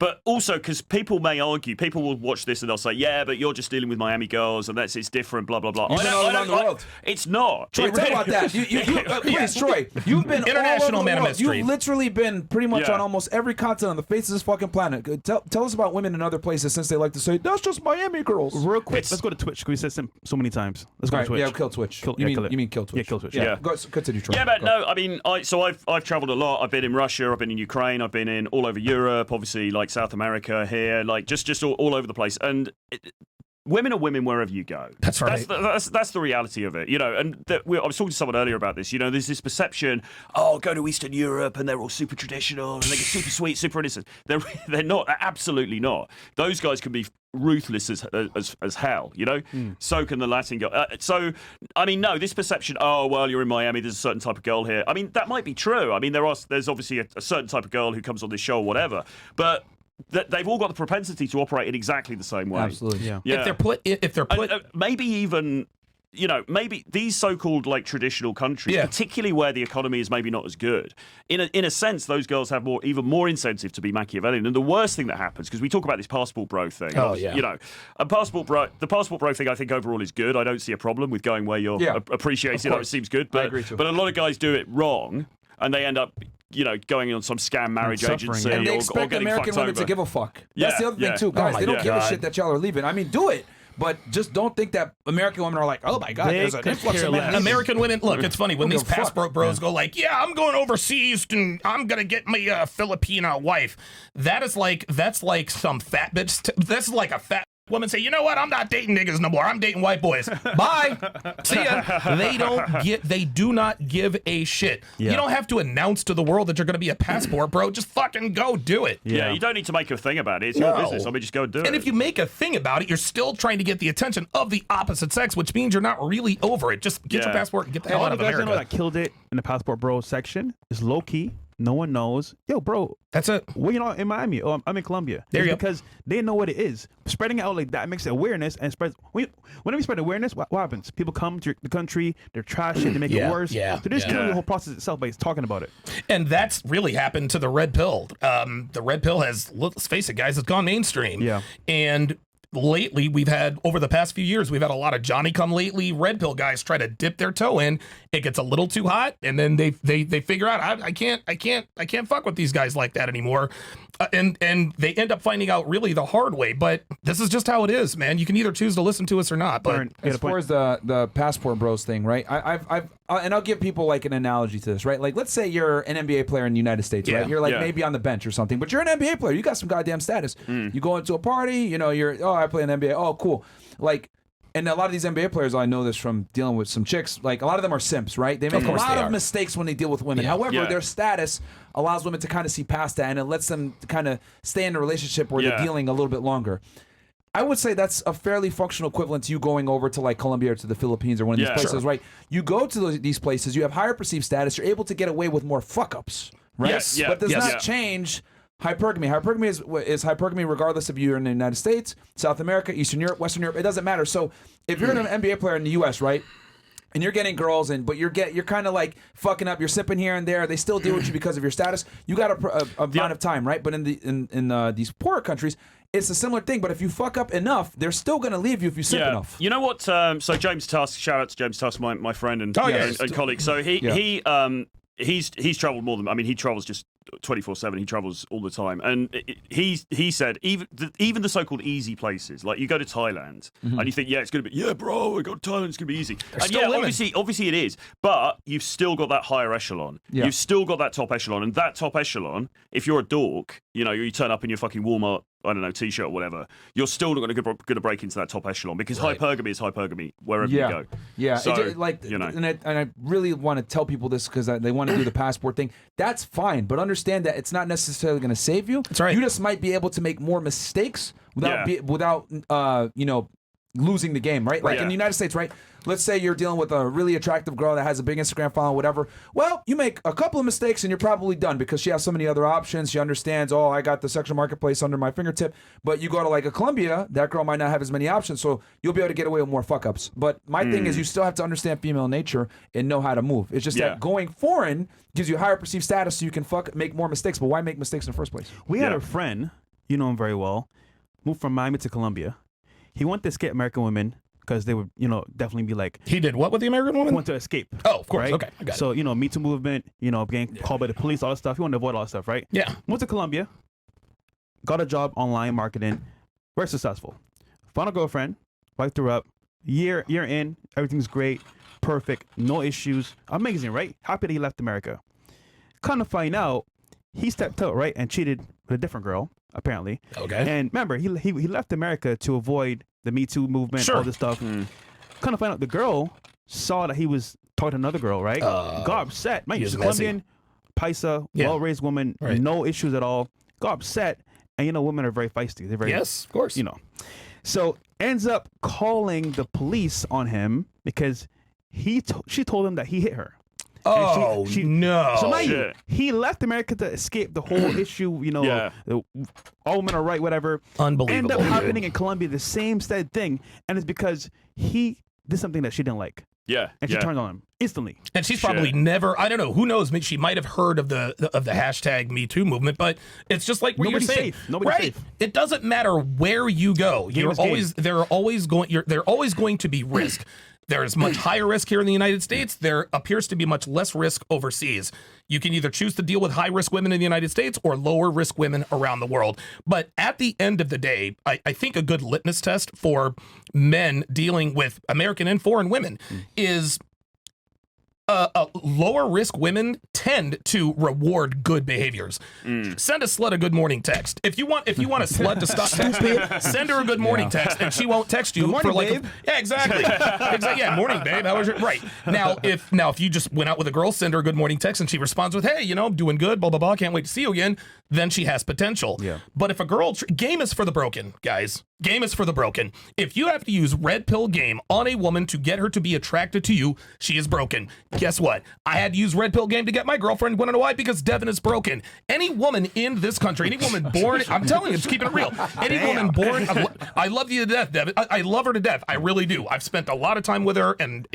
But also, because people may argue, people will watch this and they'll say, yeah, but you're just dealing with Miami girls and it's different, blah, blah, blah. You've been all around the world. It's not. Troy, tell about that. Please, Troy, you've been international all over man the of world. mystery. You've literally been pretty much on almost every continent on the face of this fucking planet. Tell us about women in other places, since they like to say, that's just Miami girls. Real quick, let's go to Twitch, because we said so many times. Let's go to Twitch. Yeah, kill Twitch. You mean kill Twitch. Yeah, kill Twitch. Yeah. Continue, Troy. Yeah, but no, I mean, I've traveled a lot. I've been in Russia, I've been in Ukraine, I've been in all over Europe, obviously, like South America here, like just all over the place. And women are women wherever you go. That's right. That's the reality of it, you know. And I was talking to someone earlier about this. You know, there's this perception, oh, go to Eastern Europe and they're all super traditional and they get super sweet, super innocent. They're not. Absolutely not. Those guys can be ruthless as hell, you know. So can the Latin girl. So I mean, no, this perception, oh well, you're in Miami, there's a certain type of girl here. I mean, that might be true. I mean, there's obviously a certain type of girl who comes on this show or whatever, but they've all got the propensity to operate in exactly the same way. Absolutely. Yeah. If they're put maybe even, you know, maybe these so-called like traditional countries, particularly where the economy is maybe not as good, in a sense, those girls have even more incentive to be Machiavellian. And the worst thing that happens, because we talk about this passport bro thing, you know, and the passport bro thing, I think overall is good. I don't see a problem with going where you're appreciated. It seems good, but a lot of guys do it wrong, and they end up, you know, going on some scam marriage agency and they or expect getting American fucked women over. to give a fuck. That's the other thing too, guys. They don't give a shit that y'all are leaving. I mean, do it, but just don't think that American women are like, oh my god, there's an influx of men. American women. Look, it's funny when these passport bros go like, yeah, I'm going overseas and I'm gonna get my Filipina wife. That's like some fat bitch. That's like a fat women say, you know what? I'm not dating niggas no more. I'm dating white boys. Bye. See ya. They do not give a shit. You don't have to announce to the world that you're going to be a passport, bro. Just fucking go do it. Yeah, you don't need to make a thing about it. It's your business. I mean, just go do it. And if you make a thing about it, you're still trying to get the attention of the opposite sex, which means you're not really over it. Just get your passport and get the hell out of America. You know that killed it in the passport bro section is low key. No one knows. Yo, bro. That's it. Well, you know, in Miami. Oh, I'm in Colombia. There you go. Because they know what it is. Spreading it out like that makes awareness and spreads. Whenever you spread awareness, what happens? People come to the country, they're trash it, they make it worse. So this killing the whole process itself by talking about it. And that's really happened to the red pill. The red pill has, let's face it, guys, it's gone mainstream. Yeah. And lately, over the past few years, we've had a lot of Johnny-come-lately red pill guys try to dip their toe in. It gets a little too hot, and then they figure out I can't fuck with these guys like that anymore, and they end up finding out really the hard way. But this is just how it is, man. You can either choose to listen to us or not. But as far as the passport bros thing, right? And I'll give people like an analogy to this, right? Like, let's say you're an NBA player in the United States, right? You're like maybe on the bench or something, but you're an NBA player. You got some goddamn status. You go into a party, you know, I play in the NBA. Oh, cool. Like, and a lot of these NBA players, I know this from dealing with some chicks, like a lot of them are simps, right? They make a lot of mistakes when they deal with women. However, their status allows women to kind of see past that, and it lets them kind of stay in a relationship where they're dealing a little bit longer. I would say that's a fairly functional equivalent to you going over to like Colombia or to the Philippines or one of these places, right? You go to these places, you have higher perceived status, you're able to get away with more fuck-ups, right? But does not change hypergamy. Hypergamy is hypergamy regardless if you're in the United States, South America, Eastern Europe, Western Europe. It doesn't matter. So if you're an NBA player in the U.S., right, and you're getting girls, but you're kind of like fucking up, you're sipping here and there. They still deal with you because of your status. You got a amount of time, right? But in these poorer countries, it's a similar thing. But if you fuck up enough, they're still going to leave you if you sip enough. You know what? So James Tusk, shout out to James Tusk, my friend and colleague. So he's traveled more than, I mean, he travels just 24/7. He travels all the time, and he said even the so-called easy places, like you go to Thailand and you think, it's gonna be, bro, I go to Thailand, it's gonna be easy. And obviously it is, but you've still got that higher echelon. You've still got that top echelon, and that top echelon, if you're a dork, you know, you turn up in your fucking Walmart, I don't know, t-shirt or whatever, you're still not going to break into that top echelon, because hypergamy is hypergamy wherever you go. Yeah, so, you know. And I really want to tell people this because they want to do the passport thing. That's fine, but understand that it's not necessarily going to save you. That's right. You just might be able to make more mistakes without losing the game, right? Like in the United States, right? Let's say you're dealing with a really attractive girl that has a big Instagram following, whatever. Well, you make a couple of mistakes and you're probably done because she has so many other options. She understands, I got the sexual marketplace under my fingertip. But you go to like a Colombia, that girl might not have as many options, so you'll be able to get away with more fuck ups. But my thing is, you still have to understand female nature and know how to move. It's just that going foreign gives you higher perceived status, so you can make more mistakes. But why make mistakes in the first place? We had a friend. you know him very well, moved from Miami to Colombia. He wanted to escape American women because they would, definitely be like. He did what with the American woman? He wanted to escape. Oh, of course. Right? Okay, I got it. So, Me Too movement, getting called by the police, all that stuff. He wanted to avoid all that stuff, right? Yeah. Went to Colombia, got a job online marketing, very successful. Found a girlfriend, wiped her up. Year in, everything's great, perfect, no issues, amazing, right? Happy that he left America. Kind of find out, he stepped out, right, and cheated with a different girl, apparently. Okay. And remember, he left America to avoid the Me Too movement, all this stuff. Kind of find out the girl saw that he was talking to another girl, right? Got upset. Man, she's Colombian, Paisa, well-raised woman, no issues at all. Got upset, and women are very feisty. They're very yes, of course. So ends up calling the police on him because she told him that he hit her. Oh, no. So now he left America to escape the whole issue, all women are right, whatever. Unbelievable. Ended up happening in Colombia, the same said thing. And it's because he did something that she didn't like. Yeah. And she turned on him instantly. And she's probably never, I don't know, who knows, she might have heard of the hashtag Me Too movement, but it's just like what Nobody's you're saying. safe. Nobody's safe. It doesn't matter where you go. They're always going to be risk. There's much higher risk here in the United States. There appears to be much less risk overseas. You can either choose to deal with high-risk women in the United States or lower-risk women around the world. But at the end of the day, I think a good litmus test for men dealing with American and foreign women is lower risk women tend to reward good behaviors. Send a slut a good morning text. If you want a slut to stop texting, send her a good morning text, and she won't text you morning, for like babe. yeah, exactly. Yeah, morning, babe. How was your right? Now if you just went out with a girl, send her a good morning text, and she responds with, hey, I'm doing good, blah blah blah, can't wait to see you again, then she has potential. Yeah. But if a girl, game is for the broken, guys. Game is for the broken. If you have to use red pill game on a woman to get her to be attracted to you, she is broken. Guess what? I had to use red pill game to get my girlfriend. Want to know why? Because Devin is broken. Any woman in this country, any woman born, I'm telling you, just keeping it real. Any woman born, I love you to death, Devin. I love her to death. I really do. I've spent a lot of time with her, and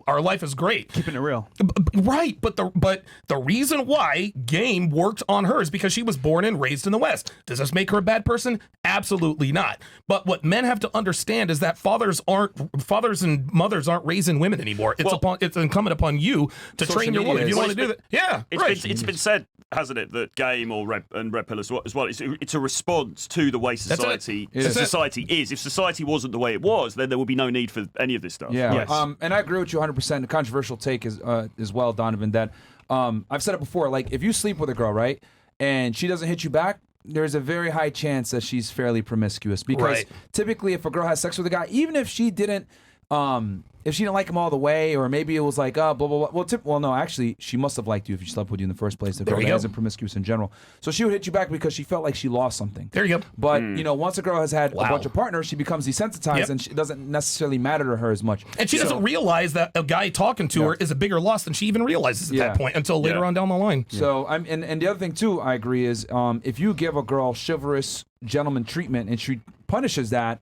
our life is great. Keeping it real. Right, but the reason why game worked on her is because she was born and raised in the West. Does this make her a bad person? Absolutely not. But what men have to understand is that fathers and mothers aren't raising women anymore. It's incumbent upon you to train your woman. If you want to do that, it's been said, hasn't it, that game or red pill as well. It's a response to the way society is. If society wasn't the way it was, then there would be no need for any of this stuff. Yeah. Yes. And I agree with you 100%. A controversial take is as well, Donovan. That I've said it before. Like if you sleep with a girl, right, and she doesn't hit you back, there's a very high chance that she's fairly promiscuous because typically if a girl has sex with a guy, even if she didn't like him all the way, or maybe it was like, blah, blah, blah. Well, no, actually, she must have liked you if she slept with you in the first place. The girl isn't promiscuous in general. So she would hit you back because she felt like she lost something. There you go. But, once a girl has had a bunch of partners, she becomes desensitized and it doesn't necessarily matter to her as much. And she doesn't realize that a guy talking to her is a bigger loss than she even realizes at that point until later on down the line. So, and the other thing, too, I agree is if you give a girl chivalrous gentleman treatment and she punishes that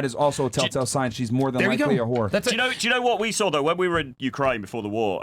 is also a telltale sign she's more than likely a whore. Do you know what we saw, though? When we were in Ukraine before the war,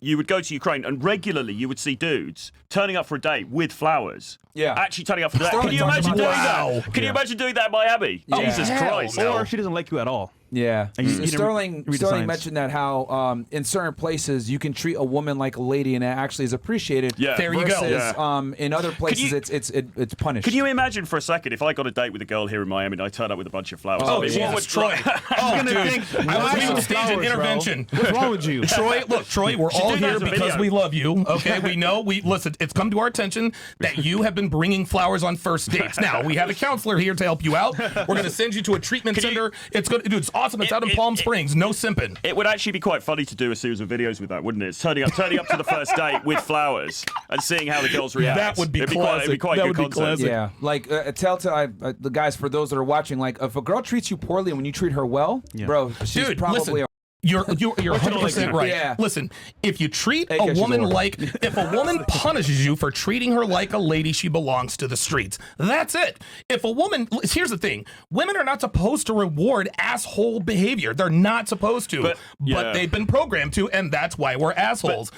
you would go to Ukraine and regularly you would see dudes turning up for a date with flowers. Yeah. Actually turning up for that. Can you imagine doing that? Can you imagine doing that in Miami? Yeah. Jesus Christ. Or she doesn't like you at all. Yeah. Sterling mentioned that how in certain places you can treat a woman like a lady and it actually is appreciated. Yeah. There you go. Versus, in other places it's punished. Can you imagine for a second if I got a date with a girl here in Miami and I turn up with a bunch of flowers? Oh, Jesus, Troy. Dude. We would stage an intervention. What's wrong with you? Troy, we're all here because we love you. Okay, we know. Listen, it's come to our attention that you have been bringing flowers on first dates. Now, we have a counselor here to help you out. We're going to send you to a treatment center. It's good. Dude, it's awesome. It's out in Palm Springs. No simping. It would actually be quite funny to do a series of videos with that, wouldn't it? It's turning up to the first date with flowers and seeing how the girls react. That would be classic. It'd be quite good content. Yeah, like telltale. The guys, for those that are watching, like if a girl treats you poorly and when you treat her well, bro, she's probably. You're 100% right. Yeah. Listen, if you treat a woman if a woman punishes you for treating her like a lady, she belongs to the streets. That's it. If a woman, here's the thing: women are not supposed to reward asshole behavior. They're not supposed to, but they've been programmed to, and that's why we're assholes.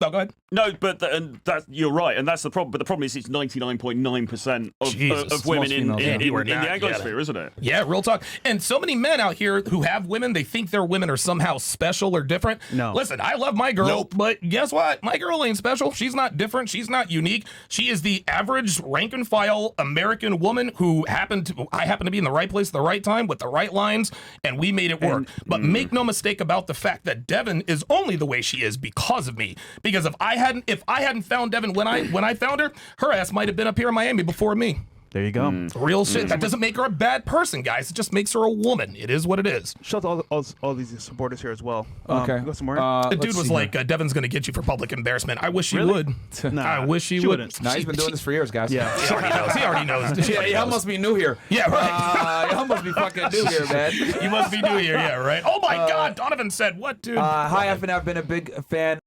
go ahead. No, but that you're right, and that's the problem. But the problem is it's 99.9% of women in the Anglosphere, isn't it? Yeah, real talk. And so many men out here who have women, they think their women are somehow special or different. No. Listen, I love my girl, but guess what? My girl ain't special. She's not different. She's not unique. She is the average rank and file American woman who I happened to be in the right place at the right time with the right lines, and we made it work. But make no mistake about the fact that Devin is only the way she is because of me. Because if I hadn't found Devin when I found her ass might have been up here in Miami before me. There you go. Real shit. That doesn't make her a bad person, guys. It just makes her a woman. It is what it is. Shout out to all these supporters here as well. Okay. Go somewhere. The dude was like, Devin's going to get you for public embarrassment. I wish he would. Nah, I wish he would. Nah, he's been doing this for years, guys. Yeah. He already knows. Yeah, y'all must be new here. Yeah, right. Y'all must be fucking new here, man. You must be new here. Yeah, right. Oh my God. Donovan said, what, dude? Hi, I've been a big fan